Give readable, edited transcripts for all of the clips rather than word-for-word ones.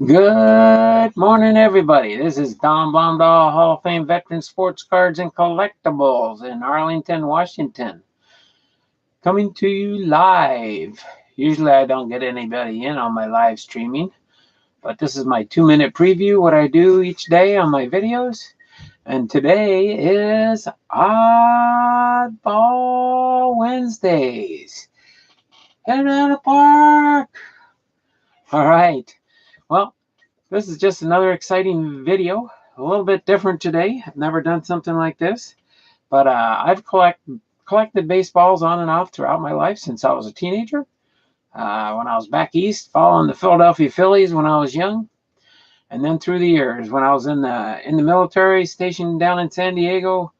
Good morning, everybody. This is Don Blomdahl, Hall of Fame veteran sports cards and collectibles in Arlington, Washington. Coming to you live. Usually I don't get anybody in on my live streaming, but this is my 2-minute preview, what I do each day on my videos. And today is Oddball Wednesdays. Head out of the park. All right. Well, this is just another exciting video, a little bit different today. I've never done something like this, but I've collected baseballs on and off throughout my life since I was a teenager. When I was back east, following the Philadelphia Phillies when I was young, and then through the years when I was in the military, stationed down in San Diego.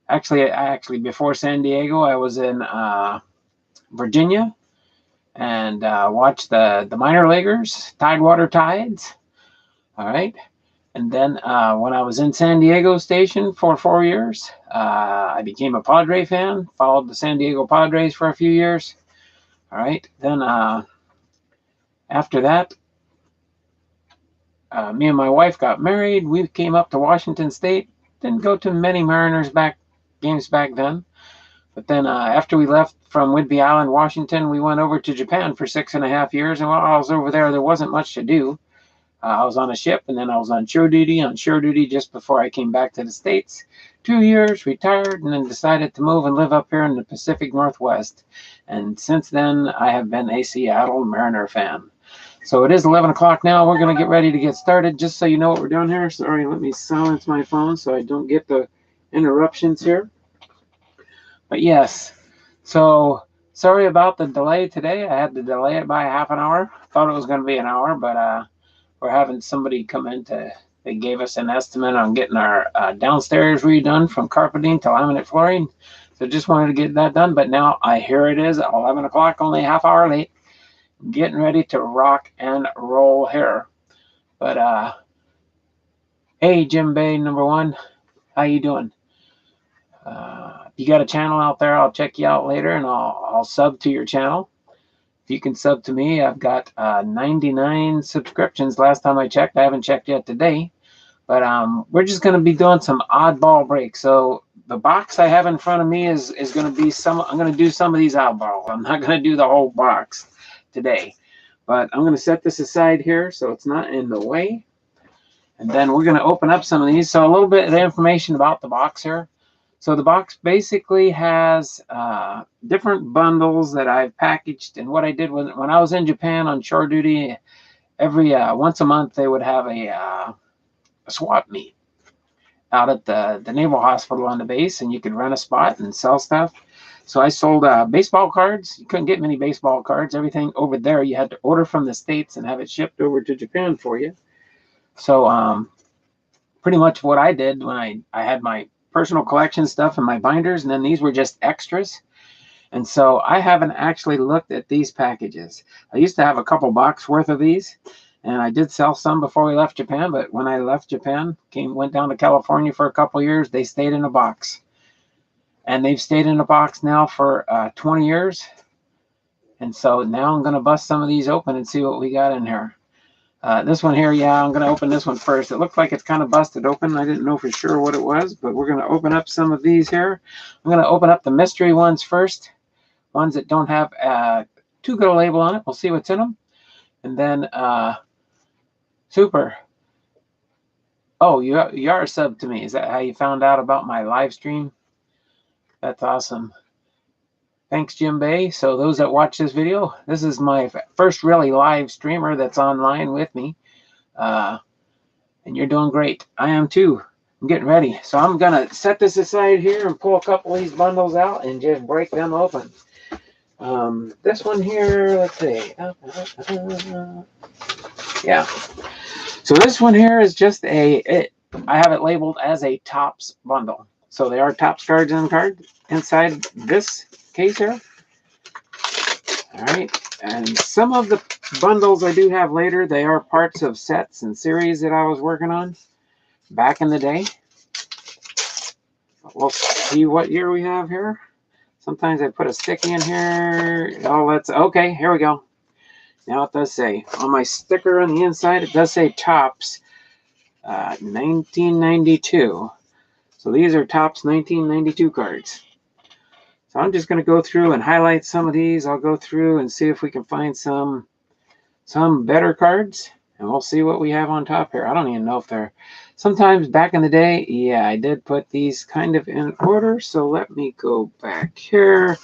Actually, before San Diego, I was in Virginia and watched the minor leaguers, Tidewater Tides. All right. And then when I was in San Diego station for 4 years, I became a Padre fan, followed the San Diego Padres for a few years. All right. Then after that, me and my wife got married. We came up to Washington State. Didn't go to many Mariners games back then. But then after we left from Whidbey Island, Washington, we went over to Japan for 6.5 years. And while I was over there wasn't much to do. I was on a ship, and then I was on shore duty just before I came back to the States. 2 years, retired, and then decided to move and live up here in the Pacific Northwest. And since then, I have been a Seattle Mariner fan. So it is 11 o'clock now. We're going to get ready to get started. Just so you know what we're doing here. Sorry, let me silence my phone so I don't get the interruptions here. But yes, so sorry about the delay today. I had to delay it by half an hour. Thought it was going to be an hour, but we're having somebody come in they gave us an estimate on getting our downstairs redone from carpeting to laminate flooring. So just wanted to get that done. But now here it is at 11 o'clock, only a half hour late, getting ready to rock and roll here. But hey, Jim Bay, #1, how you doing? If you got a channel out there, I'll check you out later, and I'll sub to your channel. If you can sub to me, I've got 99 subscriptions last time I checked. I haven't checked yet today. But we're just going to be doing some oddball breaks. So the box I have in front of me is going to be I'm going to do some of these oddballs. I'm not going to do the whole box today. But I'm going to set this aside here so it's not in the way. And then we're going to open up some of these. So a little bit of information about the box here. So the box basically has different bundles that I've packaged. And what I did when I was in Japan on shore duty, every once a month they would have a swap meet out at the Naval Hospital on the base, and you could rent a spot and sell stuff. So I sold baseball cards. You couldn't get many baseball cards. Everything over there you had to order from the States and have it shipped over to Japan for you. So pretty much what I did when I had my personal collection stuff in my binders, and then these were just extras. And so I haven't actually looked at these packages. I used to have a couple bucks worth of these, and I did sell some before we left Japan. But when I left Japan, went down to California for a couple years, they stayed in a box. And they've stayed in a box now for 20 years. And so now I'm going to bust some of these open and see what we got in here. This one here, yeah, I'm going to open this one first. It looks like it's kind of busted open. I didn't know for sure what it was, but we're going to open up some of these here. I'm going to open up the mystery ones first, ones that don't have too good a label on it. We'll see what's in them. And then, super. Oh, you are a sub to me. Is that how you found out about my live stream? That's awesome. Thanks, Jim Bay. So those that watch this video, this is my first really live streamer that's online with me. And you're doing great. I am too. I'm getting ready. So I'm going to set this aside here and pull a couple of these bundles out and just break them open. This one here, let's see. Yeah. So this one here is just I have it labeled as a Topps bundle. So they are Topps cards inside this case here. All right. And some of the bundles I do have later, they are parts of sets and series that I was working on back in the day. We'll see what year we have here. Sometimes I put a sticky in here. Oh, okay. Here we go. Now it does say on my sticker on the inside, it does say Topps 1992. So these are Topps 1992 cards. So I'm just going to go through and highlight some of these. I'll go through and see if we can find some better cards, and we'll see what we have on top here. I don't even know if they're, sometimes back in the day, yeah, I did put these kind of in order. So let me go back here.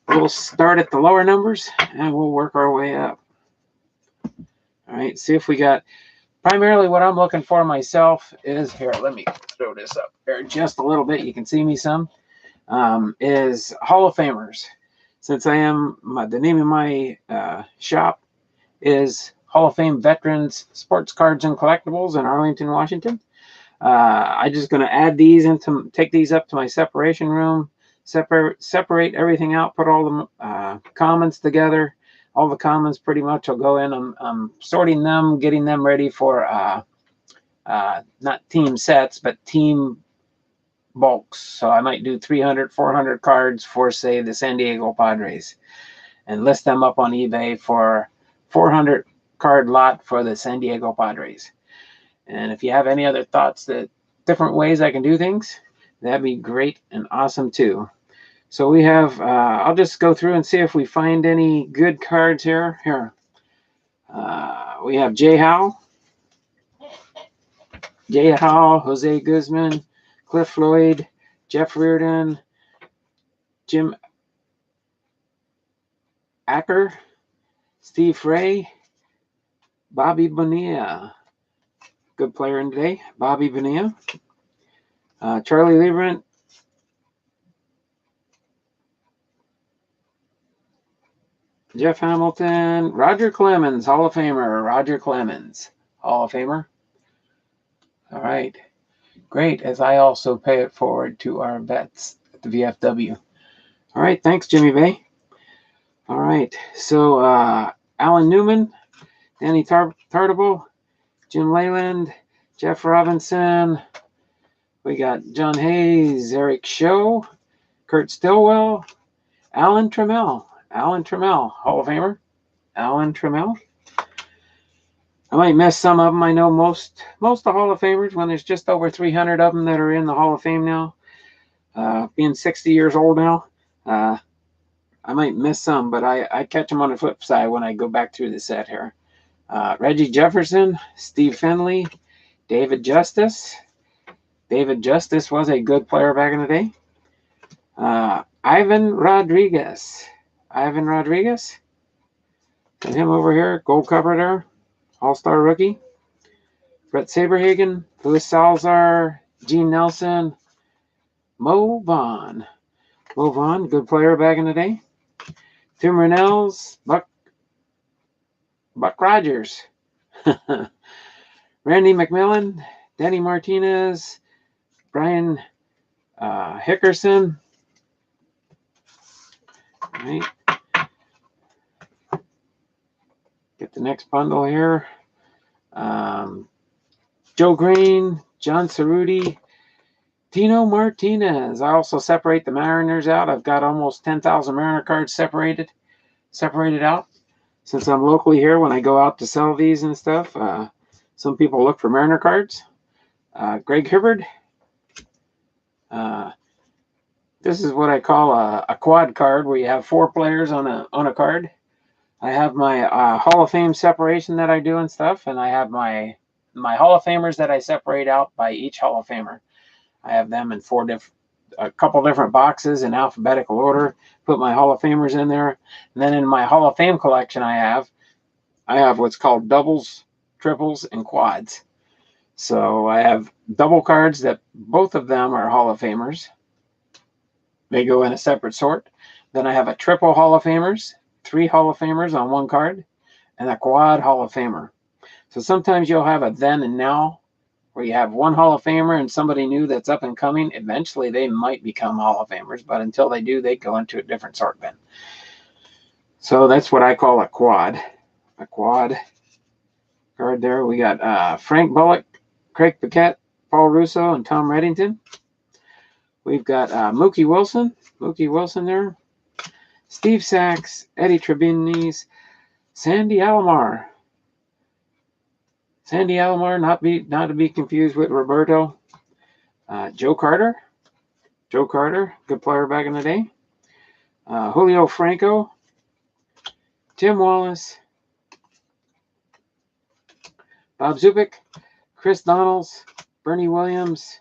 We'll start at the lower numbers and we'll work our way up. All right, see if we got, primarily what I'm looking for myself is, here, let me throw this up here just a little bit. You can see me some, is Hall of Famers. Since I am, the name of my shop is Hall of Fame Veterans Sports Cards and Collectibles in Arlington, Washington. I'm just going to add these into, take these up to my separation room, separate everything out, put all the commons together. All the commons pretty much will go in. I'm sorting them, getting them ready for not team sets, but team bulks. So I might do 300, 400 cards for, say, the San Diego Padres, and list them up on eBay for 400 card lot for the San Diego Padres. And if you have any other thoughts that different ways I can do things, that'd be great and awesome too. So we have, I'll just go through and see if we find any good cards here. We have Jay Howe, Jose Guzman, Cliff Floyd, Jeff Reardon, Jim Acker, Steve Frey, Bobby Bonilla, good player in today, Bobby Bonilla, Charlie Lieberman, Jeff Hamilton, Roger Clemens, Hall of Famer, Roger Clemens, Hall of Famer. All right, great, as I also pay it forward to our vets at the VFW. All right, thanks, Jimmy Bay. All right, so Alan Newman, Danny Tartable, Jim Leyland, Jeff Robinson. We got John Hayes, Eric Show, Kurt Stillwell, Alan Trammell, Hall of Famer, Alan Trammell. I might miss some of them. I know most of the Hall of Famers, when there's just over 300 of them that are in the Hall of Fame now, being 60 years old now, I might miss some, but I catch them on the flip side when I go back through the set here. Reggie Jefferson, Steve Finley, David Justice. David Justice was a good player back in the day. Ivan Rodriguez. Got him over here, gold cover there, all-star rookie. Brett Saberhagen, Louis Salazar, Gene Nelson, Mo Vaughn. Good player back in the day. Tim Rennells, Buck Rogers, Randy McMillan, Denny Martinez, Brian Hickerson. All right. Get the next bundle here. Joe Green, John Cerruti, Tino Martinez. I also separate the Mariners out. I've got almost 10,000 Mariner cards separated out. Since I'm locally here, when I go out to sell these and stuff, some people look for Mariner cards. Greg Hibbard. This is what I call a quad card, where you have 4 players on a card. I have my Hall of Fame separation that I do and stuff, and I have my Hall of Famers that I separate out by each Hall of Famer. I have them in a couple different boxes in alphabetical order. Put my Hall of Famers in there, and then in my Hall of Fame collection, I have what's called doubles, triples, and quads. So I have double cards that both of them are Hall of Famers. They go in a separate sort. Then I have a triple Hall of Famers, 3 Hall of Famers on one card, and a quad Hall of Famer. So sometimes you'll have a then and now, where you have one Hall of Famer and somebody new that's up and coming. Eventually they might become Hall of Famers, but until they do, they go into a different sort bin. So that's what I call a quad card there. We got Frank Bullock, Craig Paquette, Paul Russo, and Tom Reddington. We've got Mookie Wilson there, Steve Sachs, Eddie Tribbinis, Sandy Alomar. Sandy Alomar, not to be confused with Roberto. Joe Carter. Joe Carter, good player back in the day. Julio Franco. Tim Wallace. Bob Zubik. Chris Donalds. Bernie Williams.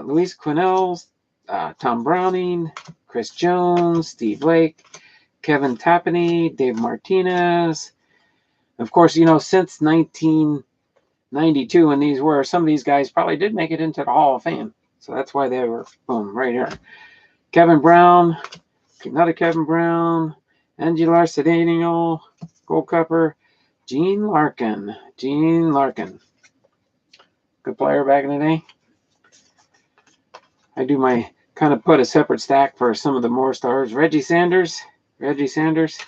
Luis Quinels. Tom Browning. Chris Jones. Steve Lake. Kevin Tapani. Dave Martinez. Of course, you know, since 1992, when these were, some of these guys probably did make it into the Hall of Fame. So that's why they were, boom, right here. Kevin Brown, another Kevin Brown, Angelar Cedeno, Gold Cupper, Gene Larkin. Gene Larkin. Good player back in the day. I do my, kind of put a separate stack for some of the more stars. Reggie Sanders. Reggie Sanders.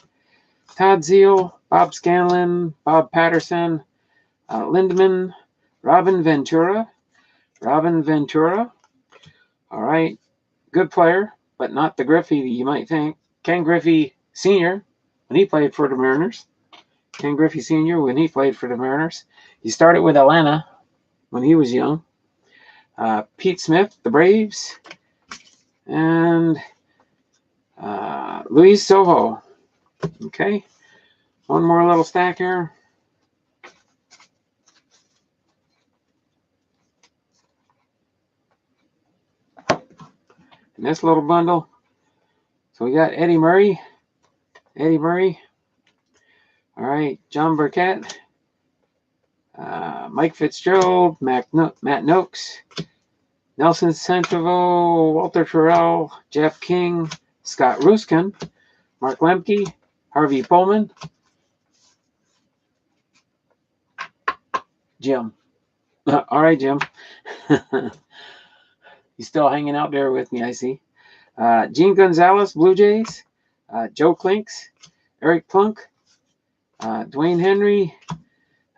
Todd Zeal, Bob Scanlon, Bob Patterson, Lindemann, Robin Ventura. Robin Ventura. All right. Good player, but not the Griffey you might think. Ken Griffey Sr., when he played for the Mariners. Ken Griffey Sr., when he played for the Mariners. He started with Atlanta when he was young. Pete Smith, the Braves. And Luis Sojo. Okay. One more little stack here. In this little bundle. So we got Eddie Murray. Eddie Murray. All right. John Burkett. Mike Fitzgerald. Matt Noakes. Nelson Santivo. Walter Terrell. Jeff King. Scott Ruskin. Mark Lemke. Harvey Pullman. Jim. All right, Jim. He's still hanging out there with me, I see. Gene Gonzalez, Blue Jays. Joe Klinks. Eric Plunk. Dwayne Henry.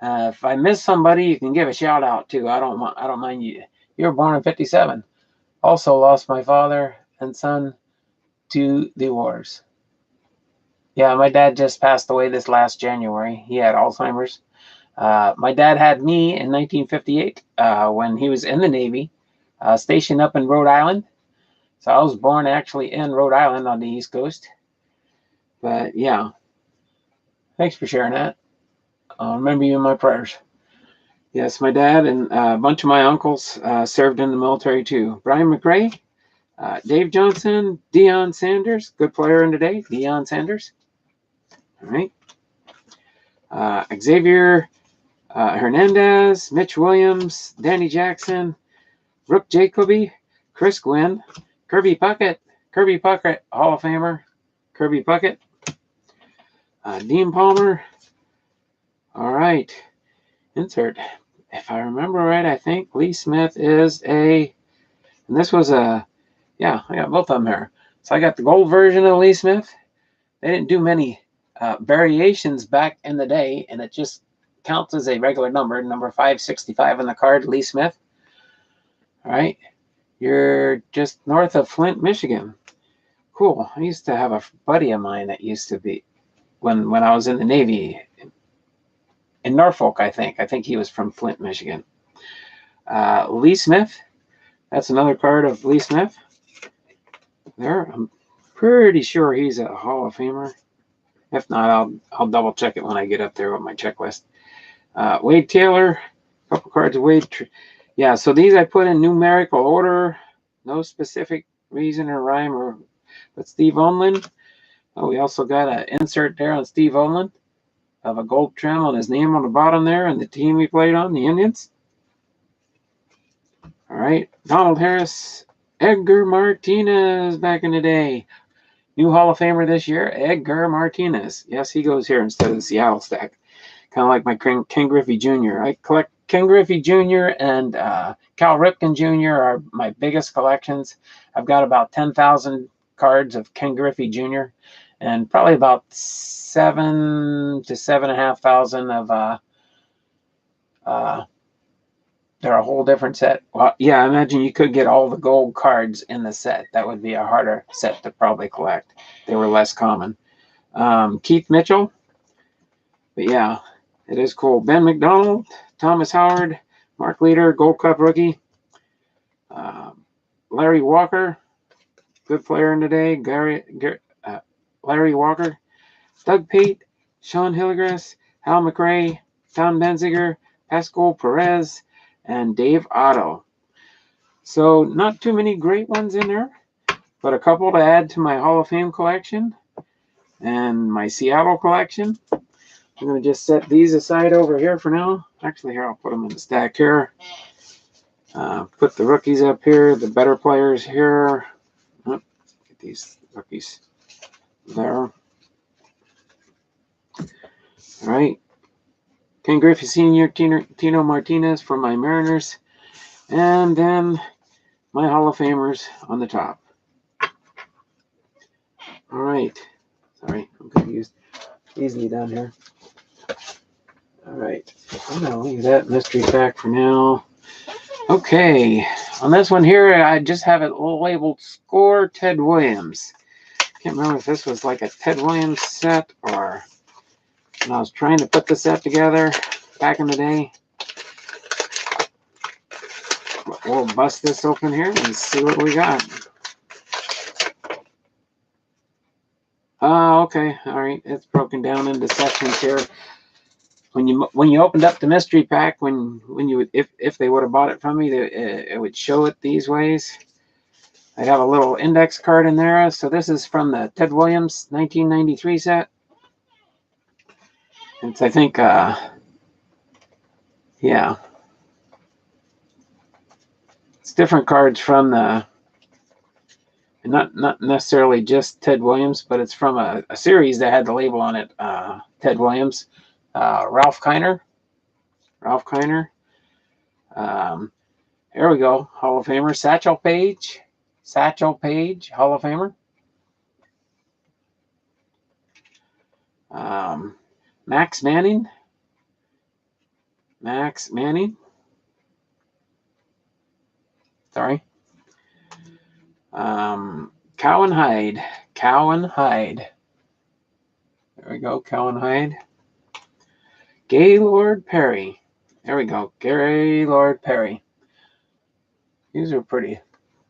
If I miss somebody, you can give a shout out too. I don't mind you. You were born in '57. Also lost my father and son to the wars. Yeah, my dad just passed away this last January. He had Alzheimer's. My dad had me in 1958 when he was in the Navy, stationed up in Rhode Island. So I was born actually in Rhode Island on the East Coast. But yeah, thanks for sharing that. I'll remember you in my prayers. Yes, my dad and a bunch of my uncles served in the military too. Brian McRae, Dave Johnson, Deion Sanders, good player in today, Deion Sanders. All right. Xavier Hernandez, Mitch Williams, Danny Jackson, Brooke Jacoby, Chris Gwynn, Kirby Puckett, Hall of Famer, Kirby Puckett, Dean Palmer. All right. Insert. If I remember right, I think Lee Smith is and this was yeah, I got both of them here. So I got the gold version of Lee Smith. They didn't do many variations back in the day, and it just counts as a regular number 565 on the card, Lee Smith. All right. You're just north of Flint, Michigan. Cool. I used to have a buddy of mine that used to be, when I was in the Navy, in Norfolk, I think. I think he was from Flint, Michigan. Lee Smith. That's another card of Lee Smith. There. I'm pretty sure he's a Hall of Famer. If not, I'll double check it when I get up there with my checklist. Wade Taylor. A couple cards of Wade. Yeah, so these I put in numerical order. No specific reason or rhyme. But Steve Onlin. Oh, we also got an insert there on Steve Onlin of a gold trim on his name on the bottom there and the team he played on, the Indians. All right. Donald Harris. Edgar Martinez back in the day. New Hall of Famer this year, Edgar Martinez. Yes, he goes here instead of the Seattle stack. Kind of like my Ken Griffey Jr. I collect Ken Griffey Jr. and Cal Ripken Jr. are my biggest collections. I've got about 10,000 cards of Ken Griffey Jr. and probably about 7,000 to 7,500 of they're a whole different set. Well, yeah, I imagine you could get all the gold cards in the set. That would be a harder set to probably collect. They were less common. Keith Mitchell. But yeah, it is cool. Ben McDonald, Thomas Howard, Mark Leader, Gold Cup rookie. Larry Walker, good player in today. Larry Walker, Doug Pate, Sean Hillegrass, Hal McRae, Tom Benziger, Pascal Perez, and Dave Otto. So not too many great ones in there, but a couple to add to my Hall of Fame collection and my Seattle collection. I'm going to just set these aside over here for now. Actually, here, I'll put them in the stack here. Put the rookies up here, the better players here. Oh, get these rookies there. All right. Ken Griffey Sr., Tino Martinez for my Mariners. And then my Hall of Famers on the top. All right. Sorry, I'm confused. Easily done here. All right. I'm going to leave that mystery pack for now. Okay. On this one here, I just have it labeled Score Ted Williams. Can't remember if this was like a Ted Williams set or when I was trying to put the set together back in the day. But we'll bust this open here and see what we got. Okay. All right. It's broken down into sections here. When you opened up the mystery pack, if they would have bought it from me, it would show it these ways. I have a little index card in there. So this is from the Ted Williams 1993 set. It's, I think, yeah. It's different cards from the, not necessarily just Ted Williams, but it's from a series that had the label on it, Ted Williams. Ralph Kiner. Here we go. Hall of Famer. Satchel Paige, Hall of Famer. Max Manning. Sorry. Cowan Hyde. There we go. Cowan Hyde. Gaylord Perry. There we go. Gaylord Perry. These are pretty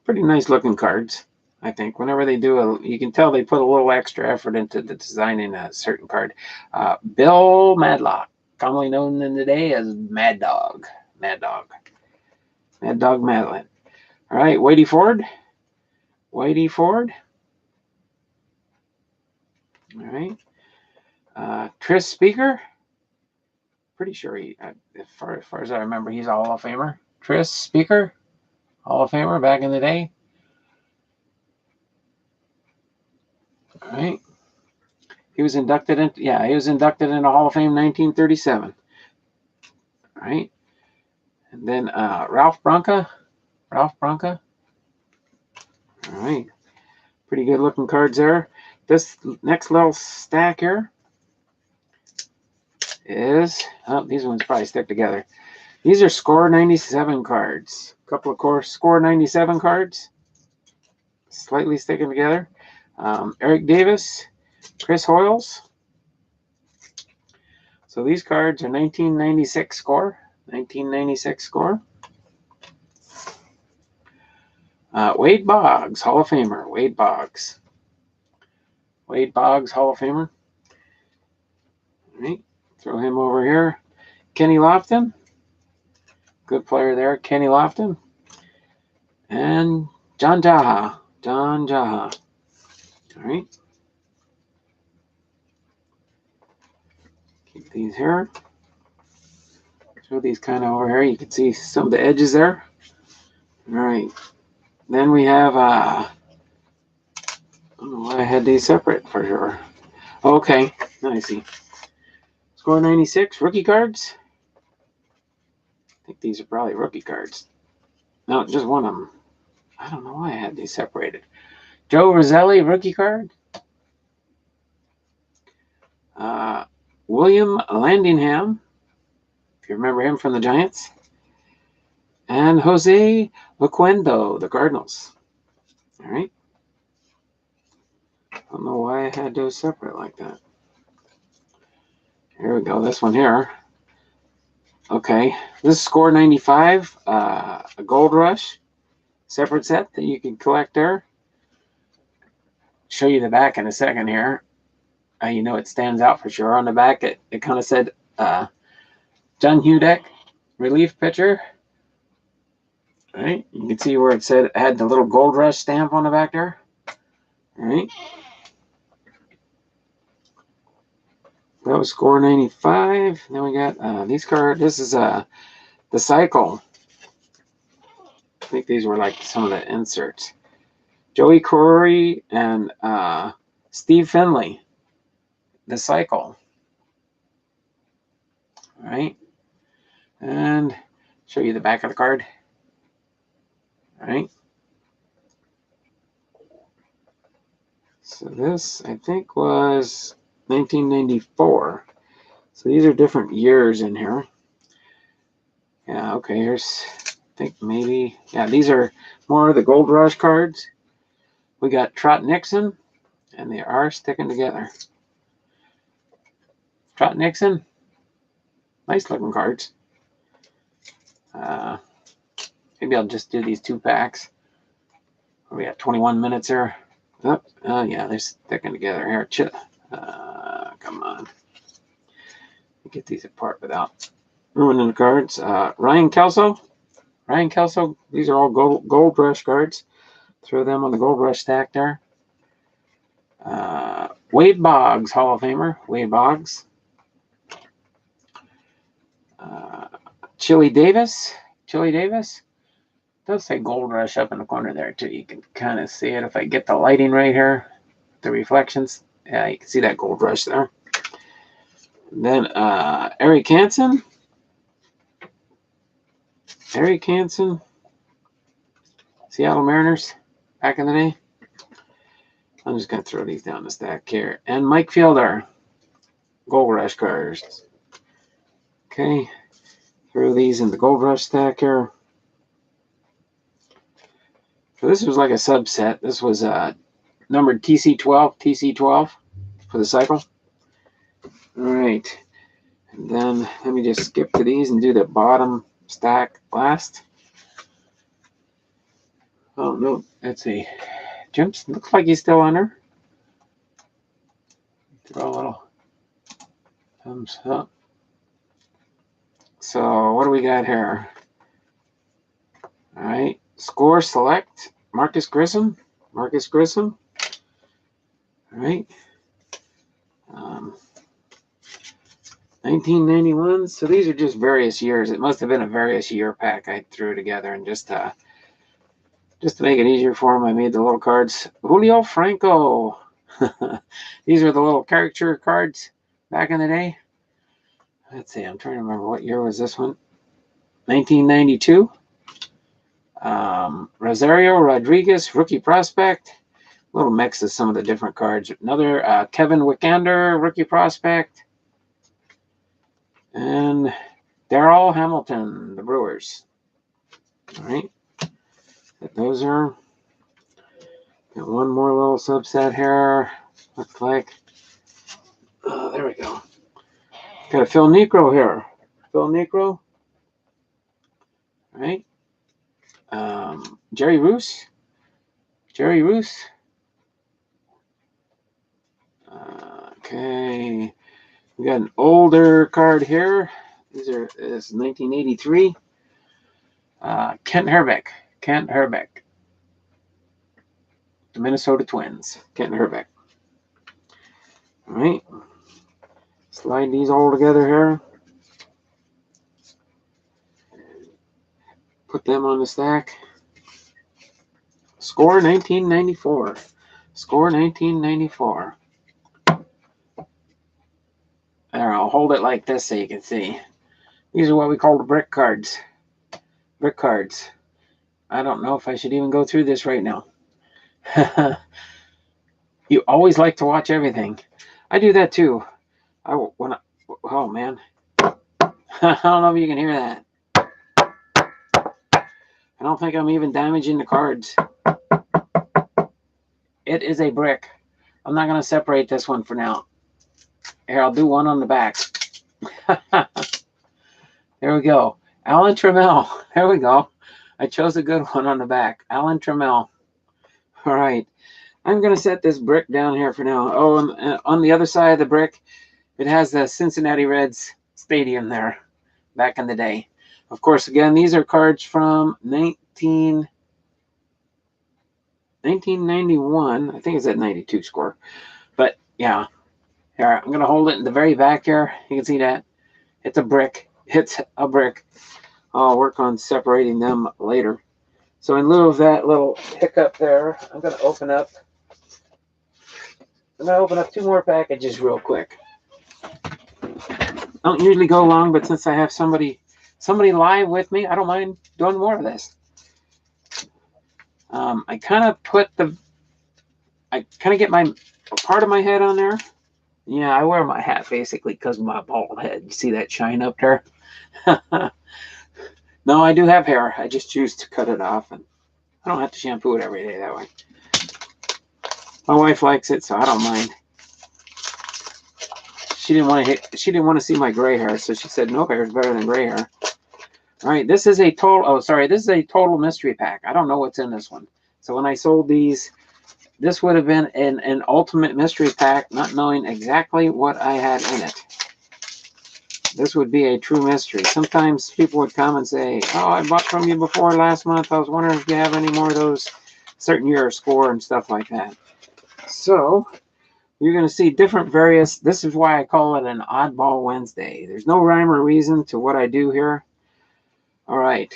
nice looking cards. I think whenever they do you can tell they put a little extra effort into the designing a certain card. Bill Madlock, commonly known in the day as Mad Dog Madeline. All right, Whitey Ford. All right. Tris Speaker. Pretty sure as far as I remember, he's a Hall of Famer. Tris Speaker, Hall of Famer back in the day. All right. He was inducted into the Hall of Fame 1937. All right. And then Ralph Branca. All right. Pretty good looking cards there. This next little stack here is, these ones probably stick together. These are Score 97 cards. A couple of Score 97 cards. Slightly sticking together. Eric Davis, Chris Hoyles. So these cards are 1996 score. Wade Boggs, Hall of Famer. Wade Boggs, Hall of Famer. All right, throw him over here. Kenny Lofton, good player there. Kenny Lofton. And John Jaha. All right. Keep these here. Throw these kind of over here. You can see some of the edges there. All right. Then we have, I don't know why I had these separate for sure. Okay, I see. Score 96, rookie cards. I think these are probably rookie cards. No, just one of them. I don't know why I had these separated. Joe Roselli, rookie card. William Landingham, if you remember him from the Giants. And Jose Loquendo, the Cardinals. All right. I don't know why I had those separate like that. Here we go. This one here. Okay, this is score 95, a Gold Rush separate set that you can collect there. Show you the back in a second here. You know it stands out for sure. On the back, it kind of said John Hudek, relief pitcher. All right, you can see where it said it had the little Gold Rush stamp on the back there. All right. That was score 95. Then we got these cards. This is the Cycle. I think these were like some of the inserts. Joey Corey and Steve Finley. The Cycle. All right. And show you the back of the card. All right. So this, I think, was 1994. So these are different years in here. Yeah, okay, here's, I think maybe, yeah, these are more of the Gold Rush cards. We got Trot Nixon, and they are sticking together. Trot Nixon, nice looking cards. Maybe I'll just do these 2 packs. We got 21 minutes here. Oh, yeah, they're sticking together here. Come on. Get these apart without ruining the cards. Ryan Kelso. These are all Gold Rush cards. Throw them on the Gold Rush stack there. Wade Boggs, Hall of Famer. Wade Boggs. Chili Davis. Does say Gold Rush up in the corner there too. You can kind of see it if I get the lighting right here. The reflections. Yeah, you can see that Gold Rush there. And then Eric Hansen. Seattle Mariners back in the day. I'm just going to throw these down the stack here. And Mike Fielder. Gold Rush cards. Okay. Throw these in the Gold Rush stack here. So this was like a subset. This was numbered TC12 for the Cycle. All right. And then let me just skip to these and do the bottom stack last. Oh, no. Let's see. Jim's looks like he's still on her. Throw a little thumbs up. So what do we got here? All right. Score select. Marcus Grissom. All right. 1991. So these are just various years. It must have been a various year pack I threw together, and just to make it easier for him, I made the little cards. Julio Franco. These are the little caricature cards back in the day. Let's see. I'm trying to remember what year was this one. 1992. Rosario Rodriguez, rookie prospect. A little mix of some of the different cards. Another Kevin Wickander, rookie prospect. And Darrell Hamilton, the Brewers. All right. Those are. Got one more little subset here. Looks like. There we go. Got a Phil Niekro here. All right. Jerry Roos. Okay. We got an older card here. This is 1983. Kent Hrbek. The Minnesota Twins. Kent Hrbek. All right. Slide these all together here. Put them on the stack. Score 1994. There, I'll hold it like this so you can see. These are what we call the brick cards. I don't know if I should even go through this right now. You always like to watch everything. I do that too. Oh man. I don't know if you can hear that. I don't think I'm even damaging the cards. It is a brick. I'm not going to separate this one for now. Here, I'll do one on the back. There we go. Alan Trammell. There we go. I chose a good one on the back. Alan Trammell. All right. I'm going to set this brick down here for now. Oh, and on the other side of the brick, it has the Cincinnati Reds stadium there back in the day. Of course, again, these are cards from 1991. I think it's at 92 score. But yeah, here, I'm going to hold it in the very back here. You can see that. It's a brick. It's a brick. I'll work on separating them later. So in lieu of that little hiccup there, I'm going to open up 2 more packages real quick. Don't usually go long, but since I have somebody live with me, I don't mind doing more of this. I kind of get my part of my head on there. Yeah, I wear my hat basically because of my bald head. You see that shine up there? No, I do have hair. I just choose to cut it off, and I don't have to shampoo it every day that way. My wife likes it, so I don't mind. She didn't want to see my gray hair, so she said no hair is better than gray hair. All right, this is a total. This is a total mystery pack. I don't know what's in this one. So when I sold these, this would have been an ultimate mystery pack, not knowing exactly what I had in it. This would be a true mystery. Sometimes people would come and say, "Oh, I bought from you before last month. I was wondering if you have any more of those certain year score and stuff like that." So you're going to see different various. This is why I call it an oddball Wednesday. There's no rhyme or reason to what I do here. All right.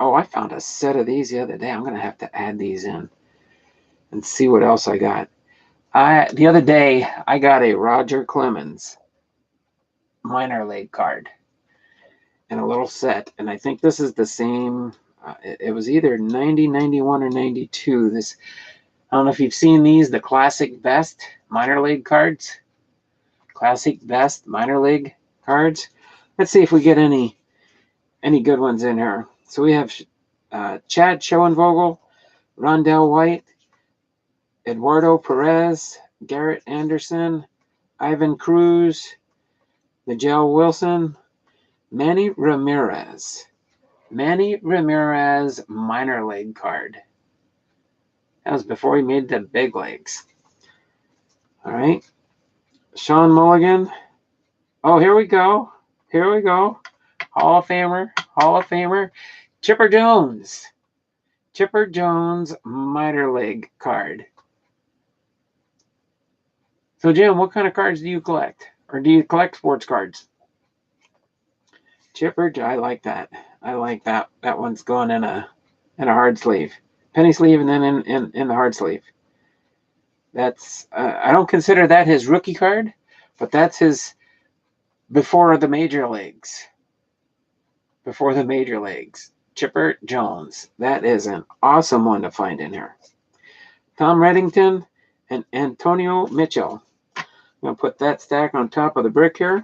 Oh, I found a set of these the other day. I'm going to have to add these in and see what else I got. The other day, I got a Roger Clemens minor league card in a little set, and I think this is the same. It was either 90, 91, or 92. This, I don't know if you've seen these, the Classic Best minor league cards. Classic Best minor league cards. Let's see if we get any good ones in here. So we have Chad Schoenvogel, Rondell White, Eduardo Perez, Garrett Anderson, Ivan Cruz, Nigel Wilson, Manny Ramirez. Manny Ramirez minor league card. That was before he made the big leagues. All right. Sean Mulligan. Oh, here we go. Here we go. Hall of Famer. Chipper Jones. Chipper Jones minor league card. So, Jim, what kind of cards do you collect? Or do you collect sports cards? Chipper, I like that. I like that. That one's going in a hard sleeve. Penny sleeve and then in the hard sleeve. That's I don't consider that his rookie card, but that's his before the major leagues. Before the major leagues. Chipper Jones. That is an awesome one to find in here. Tom Reddington and Antonio Mitchell. I'm going to put that stack on top of the brick here.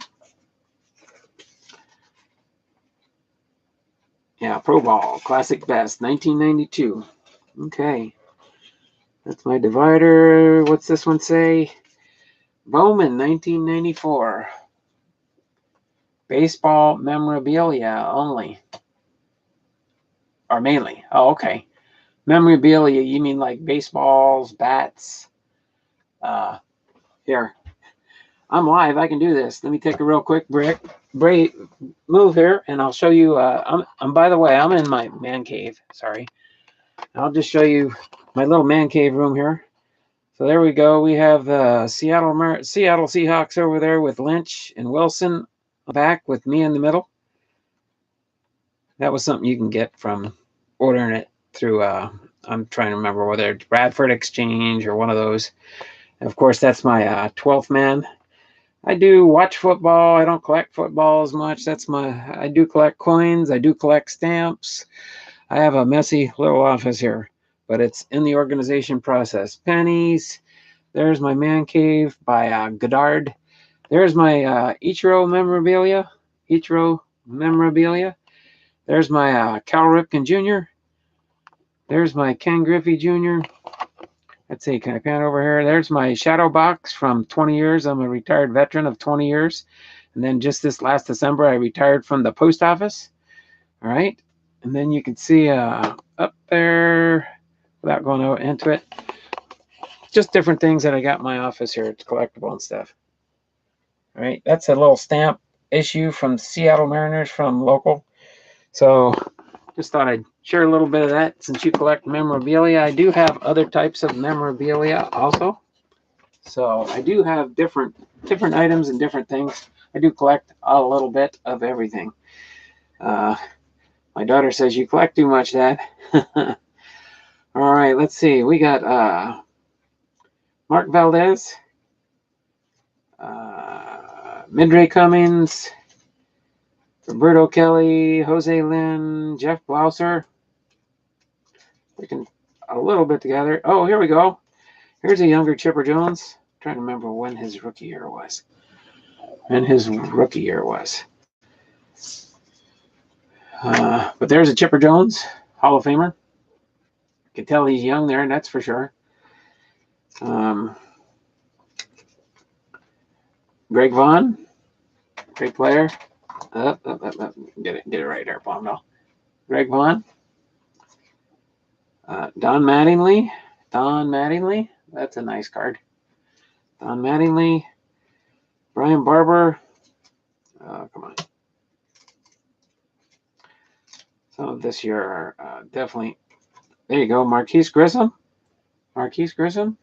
Yeah, Pro Ball, Classic Best, 1992. Okay. That's my divider. What's this one say? Bowman, 1994. Baseball memorabilia only. Or mainly. Oh, okay. Memorabilia, you mean like baseballs, bats? Here. I'm live. I can do this. Let me take a real quick move here, and I'll show you. I'm by the way, I'm in my man cave. Sorry. I'll just show you my little man cave room here. So there we go. We have the Seattle Seahawks over there with Lynch and Wilson back with me in the middle. That was something you can get from ordering it through. I'm trying to remember whether it's Bradford Exchange or one of those. And of course, that's my 12th man. I do watch football. I don't collect football as much. I do collect coins. I do collect stamps. I have a messy little office here, but it's in the organization process. Pennies. There's my man cave by Goddard. There's my Ichiro memorabilia. There's my Cal Ripken Jr. There's my Ken Griffey Jr. Let's see, can I pan over here? There's my shadow box from 20 years. I'm a retired veteran of 20 years. And then just this last December, I retired from the post office. All right. And then you can see up there, without going into it, just different things that I got in my office here. It's collectible and stuff. All right. That's a little stamp issue from Seattle Mariners from local. So just thought I'd share a little bit of that since you collect memorabilia. I do have other types of memorabilia also. So I do have different items and different things. I do collect a little bit of everything. My daughter says you collect too much, Dad. All right, let's see. We got Mark Valdez, Midray Cummings, Roberto Kelly, Jose Lynn, Jeff Blauser. We can a little bit together. Oh, here we go. Here's a younger Chipper Jones. I'm trying to remember when his rookie year was. But there's a Chipper Jones, Hall of Famer. You can tell he's young there, that's for sure. Greg Vaughn, great player. Get it right there, Palmdale. Greg Vaughn. Don Mattingly. That's a nice card. Don Mattingly. Brian Barber. Come on. So this year are definitely. There you go. Marquise Grissom. Garvinfold.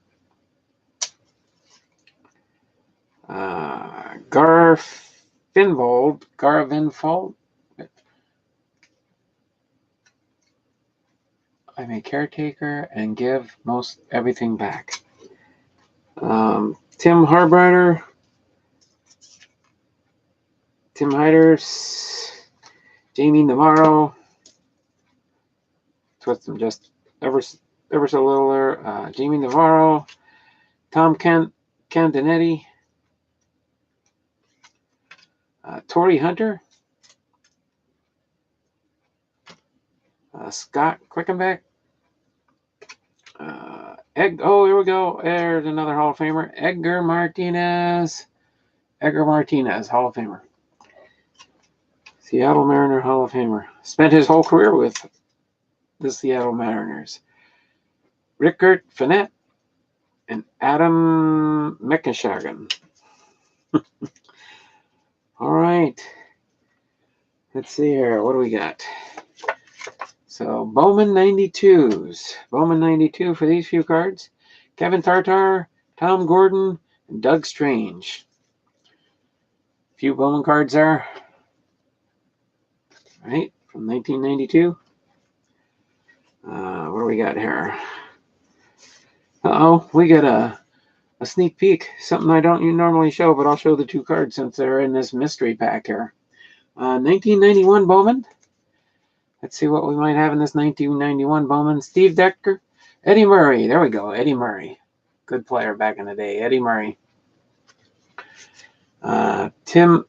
I'm a caretaker and give most everything back. Tim Harbreiter. Tim Hiders. Jamie Navarro. Twist them just ever so little there. Jamie Navarro. Tom Candinetti. Torrey Hunter. Scott Quickenbeck. Here we go. There's another Hall of Famer. Edgar Martinez, Hall of Famer. Seattle Mariner Hall of Famer. Spent his whole career with the Seattle Mariners. Rickert Finette and Adam McIshagan. All right. Let's see here. What do we got? So Bowman 92s. Bowman 92 for these few cards. Kevin Tartar, Tom Gordon, and Doug Strange. A few Bowman cards there. All right, from 1992. What do we got here? We got a sneak peek. Something I don't normally show, but I'll show the two cards since they're in this mystery pack here. 1991 Bowman. Let's see what we might have in this 1991 Bowman. Steve Decker. Eddie Murray. There we go. Eddie Murray. Good player back in the day. Eddie Murray. Tim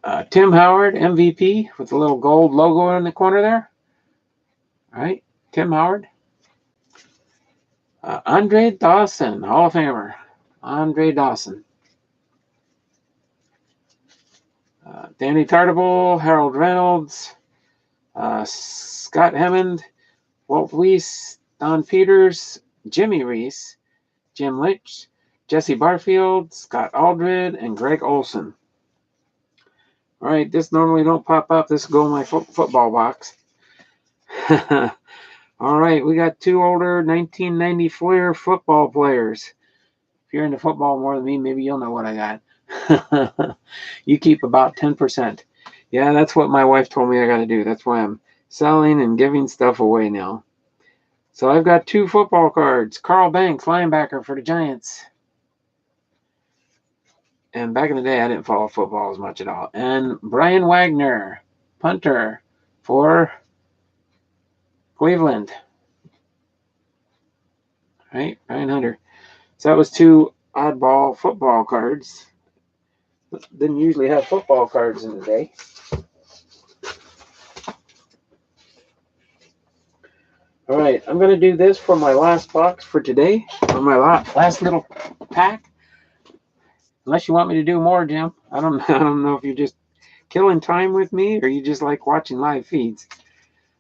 Howard, MVP, with a little gold logo in the corner there. All right. Tim Howard. Andre Dawson, Hall of Famer. Andre Dawson. Danny Tartable, Harold Reynolds, Scott Hammond, Walt Weiss, Don Peters, Jimmy Reese, Jim Litch, Jesse Barfield, Scott Aldred, and Greg Olson. All right, this normally don't pop up. This will go in my football box. All right, we got two older 1990 Flair football players. If you're into football more than me, maybe you'll know what I got. You keep about 10%. Yeah, that's what my wife told me I got to do. That's why I'm selling and giving stuff away now. So I've got two football cards. Carl Banks, linebacker for the Giants. And back in the day, I didn't follow football as much at all. And Brian Wagner, punter for Cleveland. All right, Brian Hunter. So that was two oddball football cards. Didn't usually have football cards in the day. All right, I'm going to do this for my last box for today, or my last little pack. Unless you want me to do more, Jim. I don't I don't know if you're just killing time with me or you just like watching live feeds.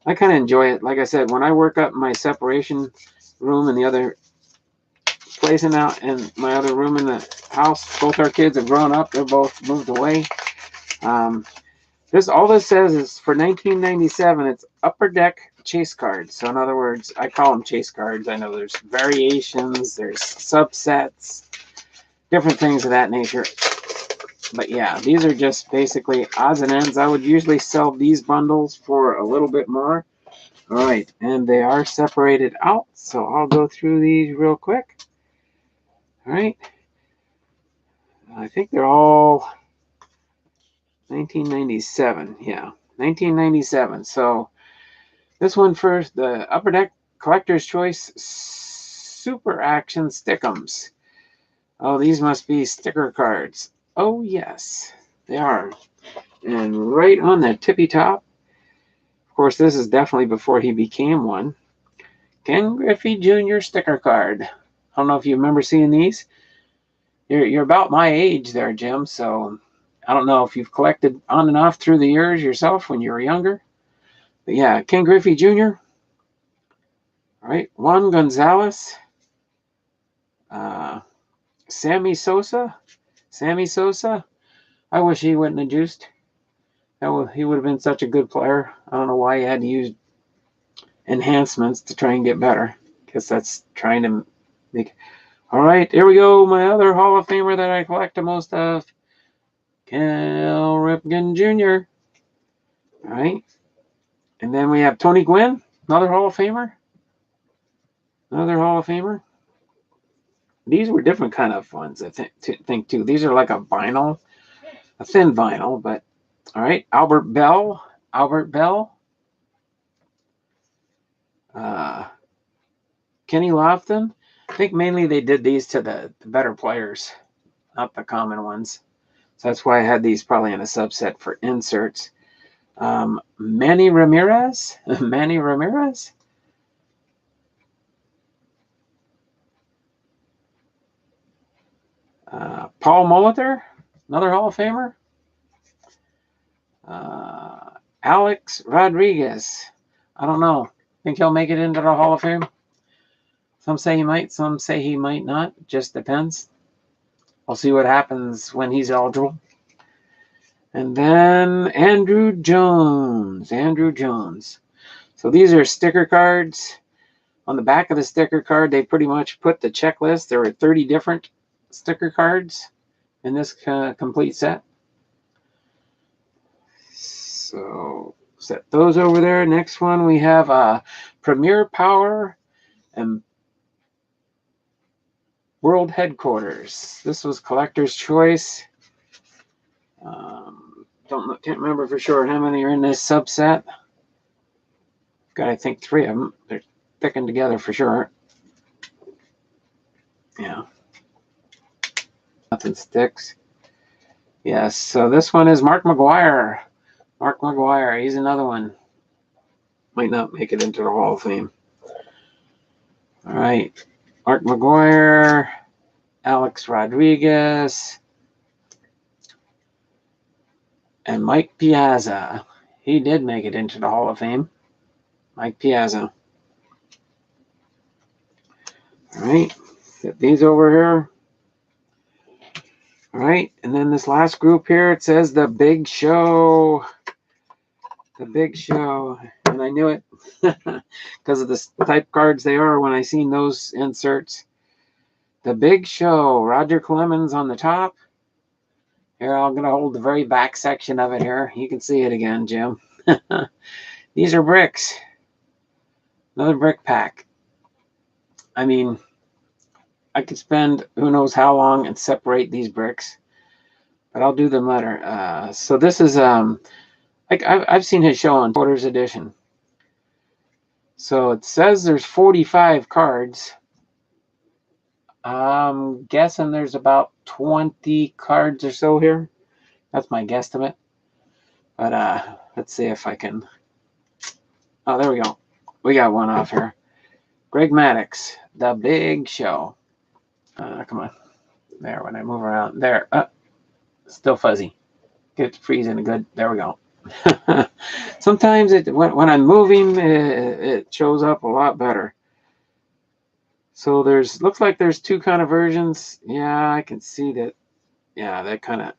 I kind of enjoy it. Like I said, when I work up my separation room in the other place and my other room in the house, both our kids have grown up. They're both moved away. Um, this all this says is for 1997. It's Upper Deck chase cards. So in other words, I call them chase cards. I know there's variations, there's subsets, different things of that nature. But yeah, these are just basically odds and ends. I would usually sell these bundles for a little bit more. All right, and they are separated out, so I'll go through these real quick. All right, I think they're all 1997. Yeah, 1997. So this one first, the Upper Deck Collector's Choice Super Action Stick'ems. Oh, these must be sticker cards. Oh, yes, they are. And right on the tippy top, of course, this is definitely before he became one. Ken Griffey Jr. sticker card. I don't know if you remember seeing these. You're about my age there, Jim, so I don't know if you've collected on and off through the years yourself when you were younger. But yeah, Ken Griffey Jr., all right, Juan Gonzalez, uh, Sammy Sosa. Sammy Sosa, I wish he wouldn't have juiced. He would have been such a good player. I don't know why he had to use enhancements to try and get better. Because that's trying to make. All right, here we go. My other Hall of Famer that I collect the most of, Cal Ripken Jr. All right, and then we have Tony Gwynn, another Hall of Famer. Another Hall of Famer. These were different kind of ones, I think too. These are like a vinyl, a thin vinyl, but all right. Albert Bell, uh, Kenny Lofton. I think mainly they did these to the better players, not the common ones. So that's why I had these probably in a subset for inserts. Manny Ramirez, Manny Ramirez. Paul Molitor, another Hall of Famer. Alex Rodriguez. I don't know. Think he'll make it into the Hall of Fame? Some say he might, some say he might not. Just depends. We'll see what happens when he's eligible. And then Andrew Jones. Andrew Jones. So these are sticker cards. On the back of the sticker card, they pretty much put the checklist. There were 30 different sticker cards in this complete set. So set those over there. Next one, we have Premier Power and World Headquarters. This was Collector's Choice. Can't remember for sure how many are in this subset. Got, I think, 3 of them. They're sticking together for sure. Yeah. Nothing sticks. Yes, so this one is Mark McGwire. Mark McGwire, he's another one. Might not make it into the Hall of Fame. All right. Mark McGwire, Alex Rodriguez, and Mike Piazza. He did make it into the Hall of Fame. Mike Piazza. All right. Set these over here. All right. And then this last group here, it says The Big Show. The Big Show. And I knew it because of the type cards they are when I seen those inserts. The Big Show. Roger Clemens on the top. Here, I'm going to hold the very back section of it here. You can see it again, Jim. These are bricks. Another brick pack. I mean, I could spend who knows how long and separate these bricks, but I'll do them later. So this is like I've seen his show on Quarters Edition. So it says there's 45 cards. I'm guessing there's about 20 cards or so here. That's my guesstimate. But let's see if I can. Oh, there we go. We got one off here. Greg Maddux, The Big Show. Come on. There, when I move around. There. Still fuzzy. Get freezing good. There we go. Sometimes when I'm moving, it shows up a lot better. So looks like there's two kind of versions. Yeah, I can see that. Yeah, that kind of,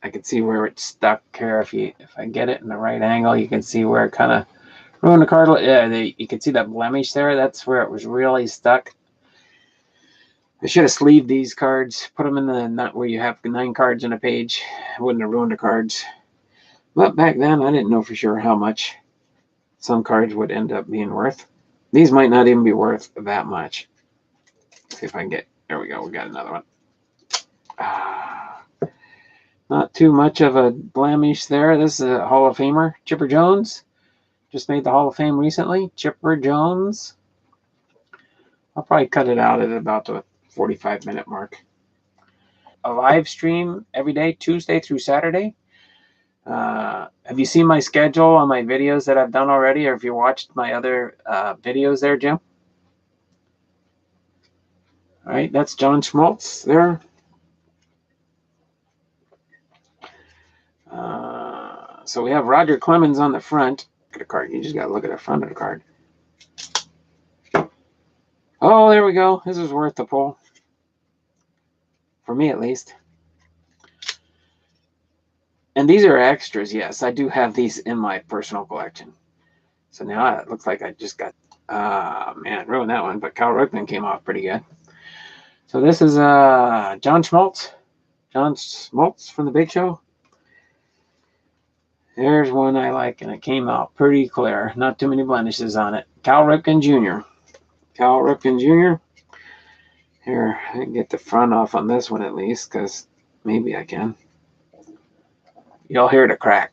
I can see where it's stuck here. If I get it in the right angle, you can see where it kind of ruined the card. Yeah, you can see that blemish there. That's where it was really stuck. I should have sleeved these cards, put them in the nut where you have 9 cards in a page. I wouldn't have ruined the cards. But back then, I didn't know for sure how much some cards would end up being worth. These might not even be worth that much. Let's see if I can get, there we go, we got another one. Not too much of a blemish there. This is a Hall of Famer, Chipper Jones. Just made the Hall of Fame recently, Chipper Jones. I'll probably cut it out at about the 45-minute mark. A live stream every day, Tuesday through Saturday. Have you seen my schedule on my videos that I've done already, or have you watched my other videos there, Jim? All right, that's John Schmaltz there. So we have Roger Clemens on the front. Look at the card. You just got to look at the front of the card. Oh, there we go. This is worth the pull. For me, at least. And these are extras, yes. I do have these in my personal collection. So now it looks like I just got, man, ruined that one, but Cal Ripken came off pretty good. So this is John Schmaltz. John Schmaltz from The Big Show. There's one I like, and it came out pretty clear. Not too many blemishes on it. Cal Ripken Jr. Cal Ripken Jr. Here, I can get the front off on this one at least, because maybe I can. You'll hear the crack.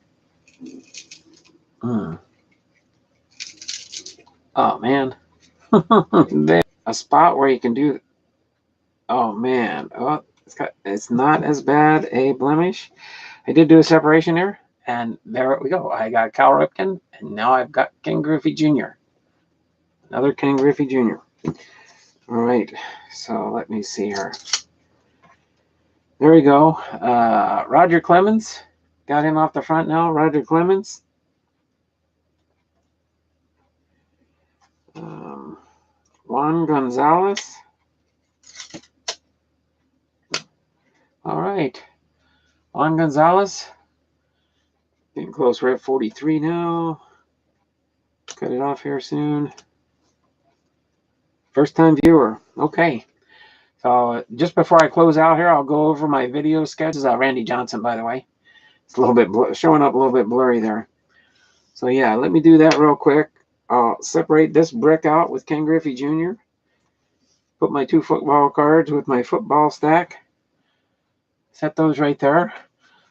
Oh, man. A spot where you can do... Oh, man. Oh, it's not as bad a blemish. I did do a separation here, and there we go. I got Cal Ripken, and now I've got Ken Griffey Jr. Another Ken Griffey Jr. All right, so let me see here. There we go. Roger Clemens. Got him off the front now. Roger Clemens. Juan Gonzalez. All right. Juan Gonzalez. Getting close. We're at 43 now. Cut it off here soon. First time viewer. Okay. So just before I close out here, I'll go over my video sketches. Randy Johnson, by the way. It's a little bit showing up a little bit blurry there. So yeah, let me do that real quick. I'll separate this brick out with Ken Griffey Jr. Put my 2 football cards with my football stack. Set those right there.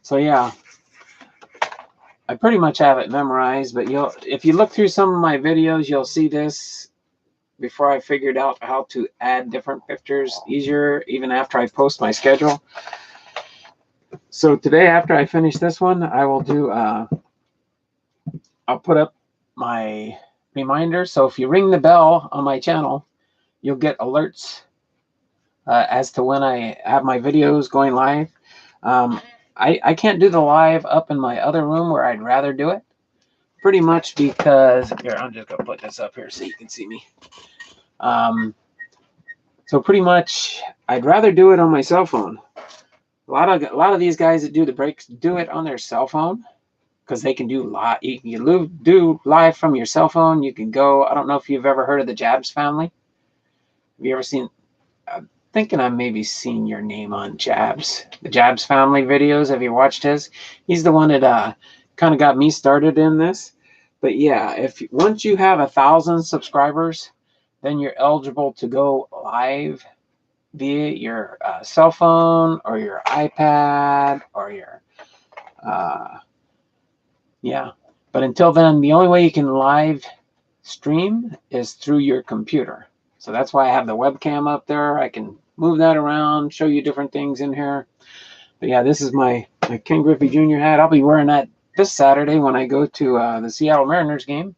So yeah, I pretty much have it memorized, but if you look through some of my videos, you'll see this before I figured out how to add different pictures easier, even after I post my schedule. So today, after I finish this one, I will do, I'll put up my reminder. So if you ring the bell on my channel, you'll get alerts as to when I have my videos going live. I can't do the live up in my other room where I'd rather do it. Pretty much because, here, I'm just going to put this up here so you can see me. So pretty much, I'd rather do it on my cell phone. A lot of these guys that do the breaks do it on their cell phone because they can do live. You can do live from your cell phone. You can go. I don't know if you've ever heard of the Jabs family. Have you ever seen? I'm thinking I maybe seen your name on Jabs. The Jabs family videos. Have you watched his? He's the one that kind of got me started in this. But yeah, once you have 1,000 subscribers, then you're eligible to go live via your cell phone or your iPad or your, yeah. But until then, the only way you can live stream is through your computer. So that's why I have the webcam up there. I can move that around, show you different things in here. But yeah, this is my Ken Griffey Jr. hat. I'll be wearing that this Saturday when I go to the Seattle Mariners game.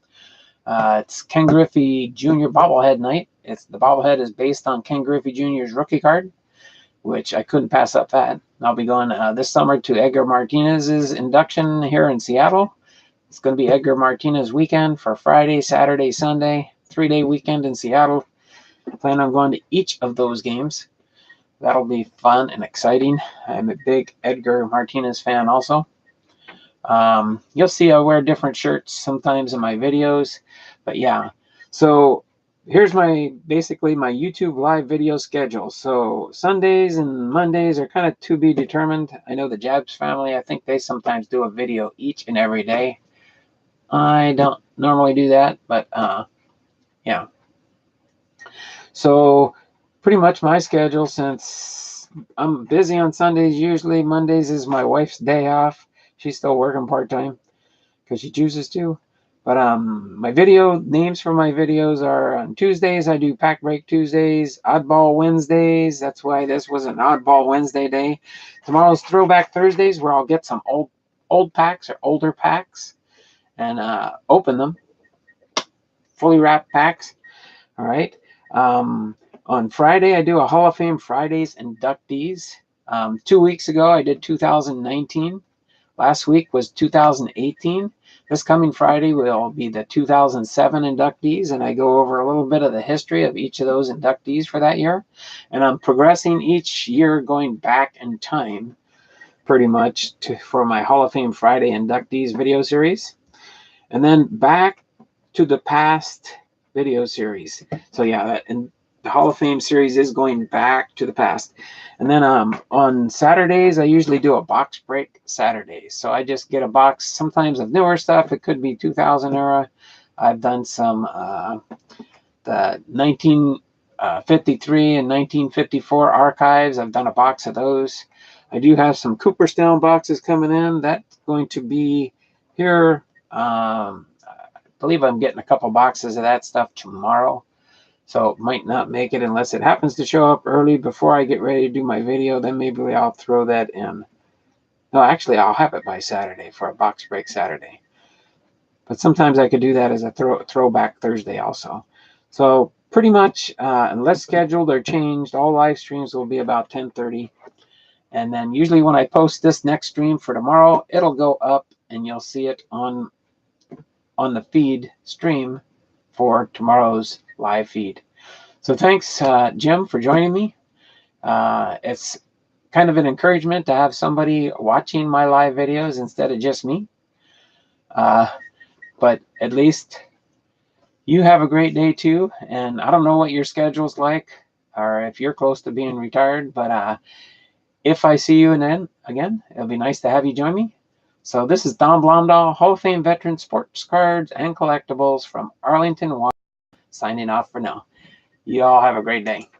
It's Ken Griffey Jr. bobblehead night. The bobblehead is based on Ken Griffey Jr.'s rookie card, which I couldn't pass up that. I'll be going this summer to Edgar Martinez's induction here in Seattle. It's going to be Edgar Martinez weekend for Friday, Saturday, Sunday, 3-day weekend in Seattle. I plan on going to each of those games. That'll be fun and exciting. I'm a big Edgar Martinez fan also. You'll see I wear different shirts sometimes in my videos, but yeah. So here's basically my YouTube live video schedule. So Sundays and Mondays are kind of to be determined. I know the Jabs family, I think they sometimes do a video each and every day. I don't normally do that, but yeah. So pretty much my schedule, since I'm busy on Sundays, usually Mondays is my wife's day off. She's still working part-time because she chooses to. But my video names for my videos are on Tuesdays, I do Pack Break Tuesdays, Oddball Wednesdays. That's why this was an Oddball Wednesday day. Tomorrow's Throwback Thursdays, where I'll get some old packs or older packs and open them. Fully wrapped packs. All right. On Friday, I do a Hall of Fame Fridays inductees. 2 weeks ago, I did 2019. Last week was 2018. This coming Friday will be the 2007 inductees, and I go over a little bit of the history of each of those inductees for that year. And I'm progressing each year, going back in time pretty much for my Hall of Fame Friday inductees video series. And then back to the past video series. So yeah, and the Hall of Fame series is going back to the past. And then on Saturdays, I usually do a box break Saturdays. So I just get a box, sometimes of newer stuff. It could be 2000 era. I've done some the 1953 and 1954 archives. I've done a box of those. I do have some Cooperstown boxes coming in. That's going to be here. I believe I'm getting a couple boxes of that stuff tomorrow. So it might not make it unless it happens to show up early before I get ready to do my video. Then maybe I'll throw that in. No, actually, I'll have it by Saturday for a box break Saturday. But sometimes I could do that as a throwback Thursday also. So pretty much, unless scheduled or changed, all live streams will be about 10:30. And then usually when I post this next stream for tomorrow, it'll go up and you'll see it on the feed stream for tomorrow's live feed. So thanks, Jim, for joining me. It's kind of an encouragement to have somebody watching my live videos instead of just me. But at least you have a great day too. And I don't know what your schedule's like or if you're close to being retired, but if I see you again, it'll be nice to have you join me. So this is Don Blomdahl, Hall of Fame veteran sports cards and collectibles from Arlington, Washington, signing off for now. You all have a great day.